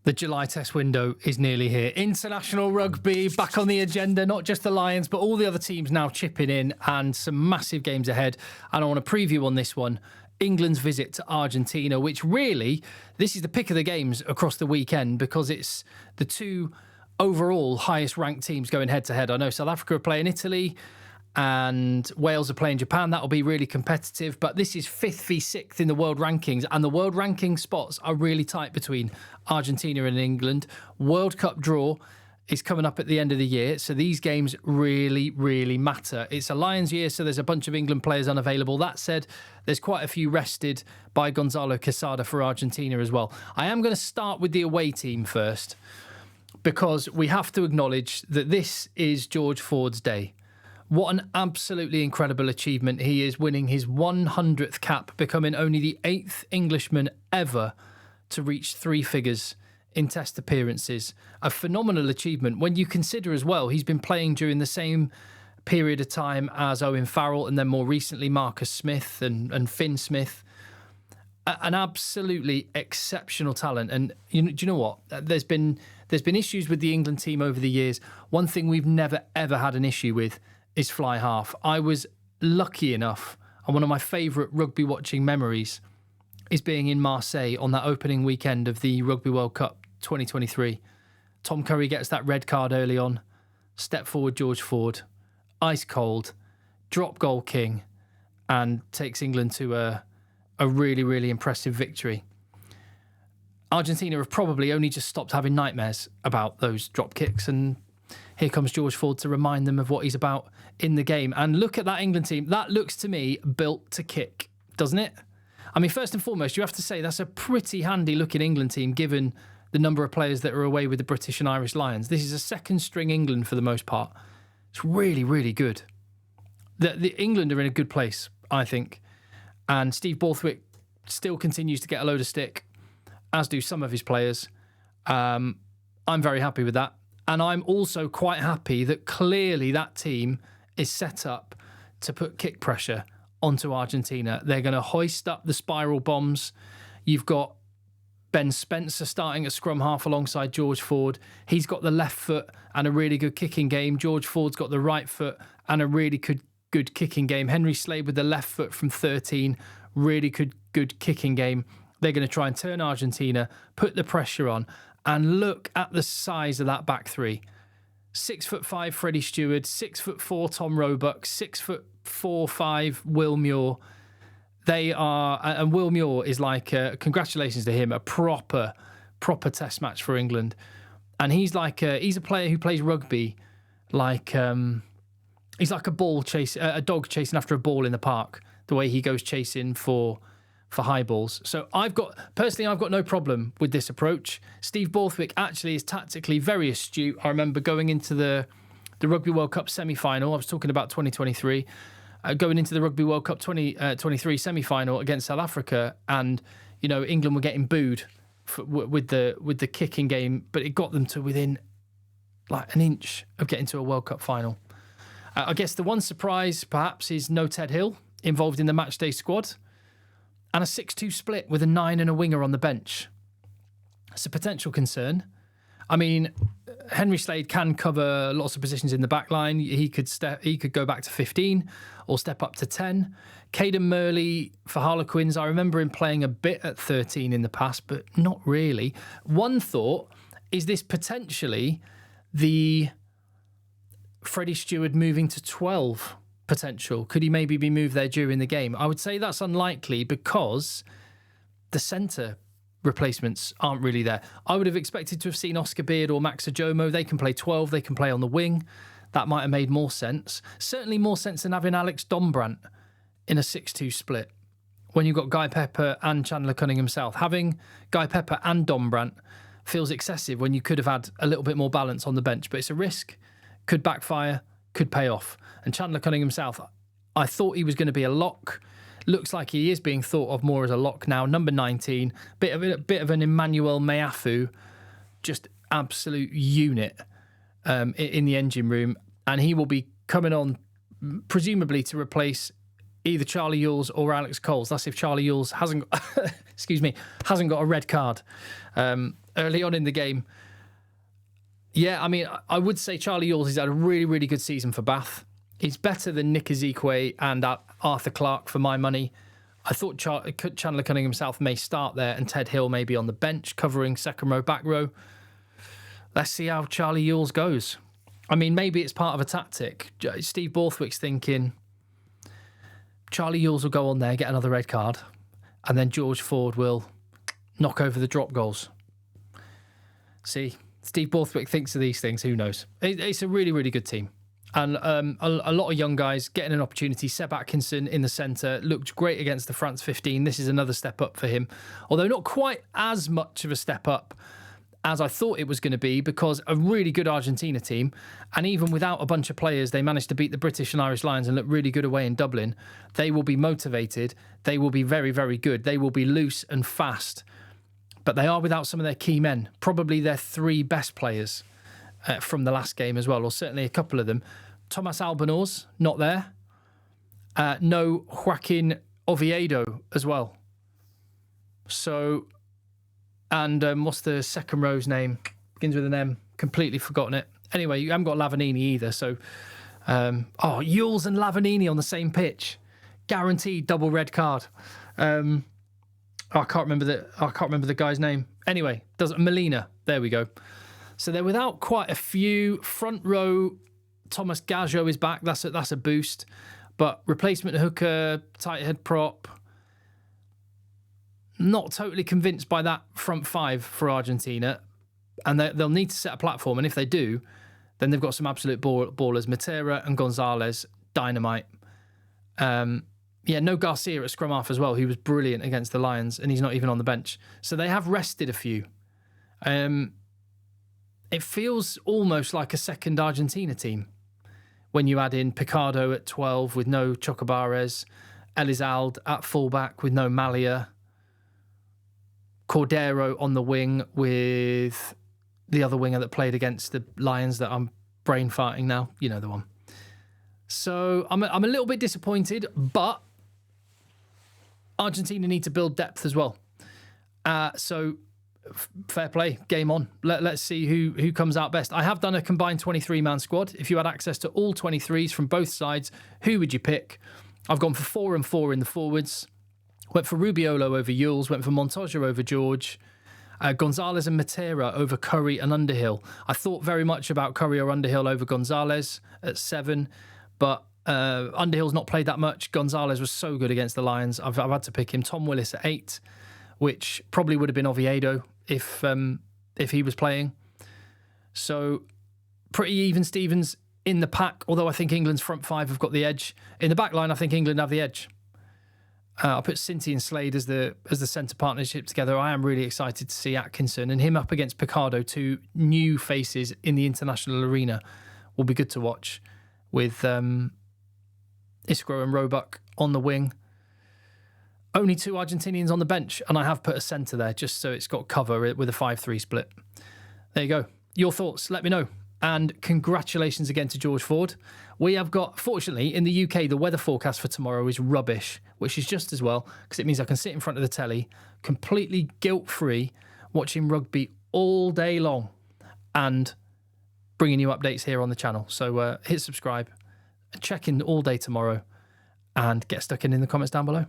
The July test window is nearly here. International rugby back on the agenda, not just the Lions, but all the other teams now chipping in and some massive games ahead. And I want to preview on this one, England's visit to Argentina, which really, this is the pick of the games across the weekend because it's the two overall highest ranked teams going head to head. I know South Africa are playing Italy and Wales are playing Japan. That'll be really competitive, but this is 5th v 6th in the world rankings, and the world ranking spots are really tight between Argentina and England. World Cup draw is coming up at the end of the year, so these games really, really matter. It's a Lions year, so there's a bunch of England players unavailable. That said, there's quite a few rested by Gonzalo Quesada for Argentina as well. I am going to start with the away team first, because we have to acknowledge that this is George Ford's day. What an absolutely incredible achievement. He is winning his 100th cap, becoming only the 8th Englishman ever to reach 3 figures in test appearances. A phenomenal achievement when you consider as well he's been playing during the same period of time as Owen Farrell and then more recently Marcus Smith and Finn Smith. An absolutely exceptional talent. And do you know what? There's been issues with the England team over the years. One thing we've never, ever had an issue with is fly half. I was lucky enough, and one of my favourite rugby watching memories is being in Marseille on that opening weekend of the Rugby World Cup 2023. Tom Curry gets that red card early on. Step forward George Ford, ice cold, drop goal king, and takes England to a really, really impressive victory. Argentina have probably only just stopped having nightmares about those drop kicks, and here comes George Ford to remind them of what he's about in the game. And look at that England team. That looks to me built to kick, doesn't it? I mean, first and foremost, you have to say that's a pretty handy-looking England team given the number of players that are away with the British and Irish Lions. This is a second-string England for the most part. It's really, really good. The England are in a good place, I think. And Steve Borthwick still continues to get a load of stick, as do some of his players. I'm very happy with that. And I'm also quite happy that clearly that team is set up to put kick pressure onto Argentina. They're going to hoist up the spiral bombs. You've got Ben Spencer starting at scrum half alongside George Ford. He's got the left foot and a really good kicking game. George Ford's got the right foot and a really good kicking game. Henry Slade with the left foot from 13, really good kicking game. They're going to try and turn Argentina, put the pressure on, and look at the size of that back three. 6'5" Freddie Stewart, 6'4" Tom Roebuck, 6'4", Will Muir. They are, and Will Muir is like, congratulations to him, a proper test match for England. And he's like, he's a player who plays rugby like, he's like a dog chasing after a ball in the park, the way he goes chasing for high balls. So I've got no problem with this approach. Steve Borthwick actually is tactically very astute. I remember going into the Rugby World Cup semi-final, I was talking about 2023, going into the Rugby World Cup 2023 semi-final against South Africa, and England were getting booed with the kicking game, but it got them to within like an inch of getting to a World Cup final. I guess the one surprise perhaps is no Ted Hill involved in the matchday squad. And a 6-2 split with a 9 and a winger on the bench. It's a potential concern. I mean, Henry Slade can cover lots of positions in the back line. He could go back to 15 or step up to 10. Caden Murley for Harlequins, I remember him playing a bit at 13 in the past, but not really. One thought, is this potentially the Freddie Stewart moving to 12 potential? Could he maybe be moved there during the game? I would say that's unlikely because the centre replacements aren't really there. I would have expected to have seen Oscar Beard or Max Ajomo. They can play 12, they can play on the wing. That might have made more sense. Certainly more sense than having Alex Dombrandt in a 6-2 split when you've got Guy Pepper and Chandler Cunningham South. Having Guy Pepper and Dombrandt feels excessive when you could have had a little bit more balance on the bench, but it's a risk. Could backfire, could pay off. And Chandler Cunningham South, I thought he was going to be a lock. Looks like he is being thought of more as a lock now. Number 19, bit of an Emmanuel Meafu, just absolute unit in the engine room. And he will be coming on presumably to replace either Charlie Ewels or Alex Coles. That's if Charlie Ewels hasn't got a red card. early on in the game. Yeah, I mean, I would say Charlie Ewels has had a really, really good season for Bath. He's better than Nick Ezekwe and Arthur Clarke for my money. I thought Chandler Cunningham South may start there and Ted Hill may be on the bench covering second row, back row. Let's see how Charlie Ewels goes. I mean, maybe it's part of a tactic. Steve Borthwick's thinking Charlie Ewels will go on there, get another red card, and then George Ford will knock over the drop goals. See, Steve Borthwick thinks of these things. Who knows? It's a really, really good team. And a lot of young guys getting an opportunity. Seb Atkinson in the centre looked great against the France 15. This is another step up for him. Although not quite as much of a step up as I thought it was going to be, because a really good Argentina team, and even without a bunch of players, they managed to beat the British and Irish Lions and look really good away in Dublin. They will be motivated. They will be very, very good. They will be loose and fast. But they are without some of their key men, probably their three best players. From the last game as well, or certainly a couple of them. Thomas Albanors, not there. No Joaquin Oviedo as well. So, and what's the second row's name? Begins with an M. Completely forgotten it. Anyway, you haven't got Lavanini either. So, Ewels and Lavanini on the same pitch. Guaranteed double red card. I can't remember the guy's name. Anyway, Molina. There we go. So they're without quite a few. Front row, Thomas Gaggio is back. That's a boost. But replacement hooker, tight head prop. Not totally convinced by that front five for Argentina. And they'll need to set a platform. And if they do, then they've got some absolute ballers. Matera and Gonzalez, dynamite. No Garcia at scrum half as well. He was brilliant against the Lions. And he's not even on the bench. So they have rested a few. It feels almost like a second Argentina team when you add in Picardo at 12 with no Chocobares, Elizalde at fullback with no Malia, Cordero on the wing with the other winger that played against the Lions that I'm brain farting now. You know the one. So I'm a little bit disappointed, but Argentina need to build depth as well. So fair play, game on. Let's see who comes out best. I have done a combined 23-man squad. If you had access to all 23s from both sides, who would you pick? I've gone for 4 and 4 in the forwards. Went for Rubiolo over Ewels. Went for Montoya over George. Gonzalez and Matera over Curry and Underhill. I thought very much about Curry or Underhill over Gonzalez at 7, but Underhill's not played that much. Gonzalez was so good against the Lions. I've had to pick him. Tom Willis at 8, which probably would have been Oviedo if he was playing. So pretty even Stevens in the pack, although I think England's front five have got the edge. In the back line, I think England have the edge. I'll put Cinti and Slade as the centre partnership together. I am really excited to see Atkinson and him up against Picardo, two new faces in the international arena. Will be good to watch with Isgro and Roebuck on the wing. Only 2 Argentinians on the bench, and I have put a centre there just so it's got cover with a 5-3 split. There you go. Your thoughts, let me know. And congratulations again to George Ford. We have got, fortunately, in the UK, the weather forecast for tomorrow is rubbish, which is just as well, because it means I can sit in front of the telly, completely guilt-free, watching rugby all day long, and bringing you updates here on the channel. So hit subscribe, check in all day tomorrow, and get stuck in the comments down below.